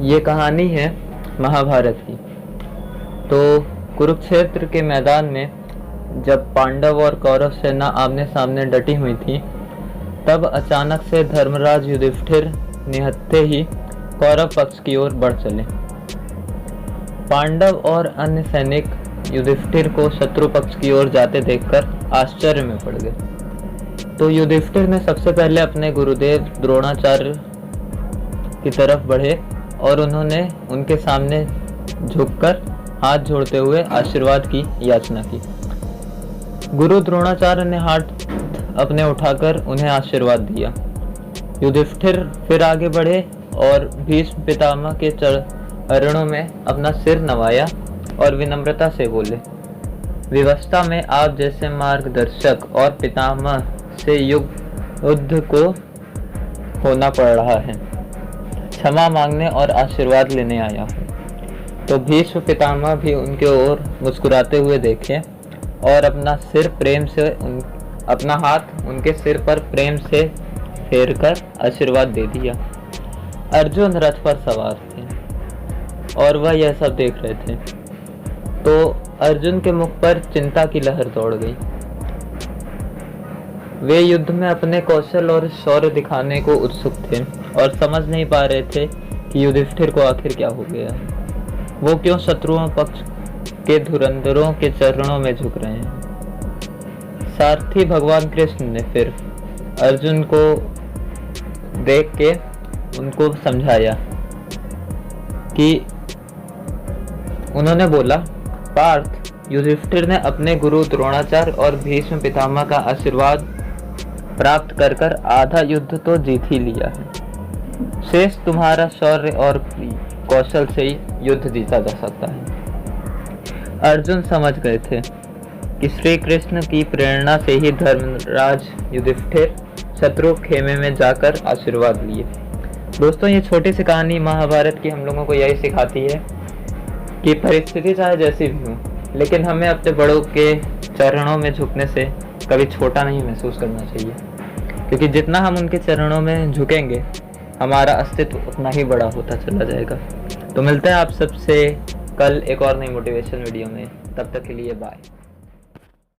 ये कहानी है महाभारत की। तो कुरुक्षेत्र के मैदान में जब पांडव और कौरव सेना आमने सामने डटी हुई थी, तब अचानक से धर्मराज युधिष्ठिर निहत्थे ही कौरव पक्ष की ओर बढ़ चले। पांडव और अन्य सैनिक युधिष्ठिर को शत्रु पक्ष की ओर जाते देखकर आश्चर्य में पड़ गए। तो युधिष्ठिर ने सबसे पहले अपने गुरुदेव द्रोणाचार्य की तरफ बढ़े और उन्होंने उनके सामने झुककर हाथ जोड़ते हुए आशीर्वाद की याचना की। गुरु द्रोणाचार्य ने हाथ अपने उठाकर उन्हें आशीर्वाद दिया। युधिष्ठिर फिर आगे बढ़े और भीष्म पितामह के चरणों में अपना सिर नवाया और विनम्रता से बोले, विवस्था में आप जैसे मार्गदर्शक और पितामह से युद्ध को होना पड़ रहा है, क्षमा मांगने और आशीर्वाद लेने आया हूँ। तो भीष्म पितामह भी उनके ओर मुस्कुराते हुए देखे और अपना हाथ उनके सिर पर प्रेम से फेरकर आशीर्वाद दे दिया। अर्जुन रथ पर सवार थे और वह यह सब देख रहे थे। तो अर्जुन के मुख पर चिंता की लहर दौड़ गई। वे युद्ध में अपने कौशल और शौर्य दिखाने को उत्सुक थे और समझ नहीं पा रहे थे कि युधिष्ठिर को आखिर क्या हो गया है। वो क्यों शत्रुओं पक्ष के धुरंधरों के चरणों में झुक रहे हैं। सारथी भगवान कृष्ण ने फिर अर्जुन को देख के उनको समझाया कि उन्होंने बोला, पार्थ, युधिष्ठिर ने अपने गुरु द्रोणाचार्य और भीष्म पितामह का आशीर्वाद प्राप्त कर आधा युद्ध तो जीत ही लिया है। शेष तुम्हारा शौर्य और कौशल से ही युद्ध जीता जा सकता है। अर्जुन समझ गए थे कि श्री कृष्ण की प्रेरणा से ही धर्मराज युधिष्ठिर शत्रु खेमे में जाकर आशीर्वाद लिए। दोस्तों, ये छोटी सी कहानी महाभारत की हम लोगों को यही सिखाती है कि परिस्थिति चाहे जैसी भी हो, लेकिन हमें अपने बड़ों के चरणों में झुकने से कभी छोटा नहीं महसूस करना चाहिए, क्योंकि जितना हम उनके चरणों में झुकेंगे हमारा अस्तित्व उतना ही बड़ा होता चला जाएगा। तो मिलते हैं आप सबसे कल एक और नई मोटिवेशन वीडियो में। तब तक के लिए बाय।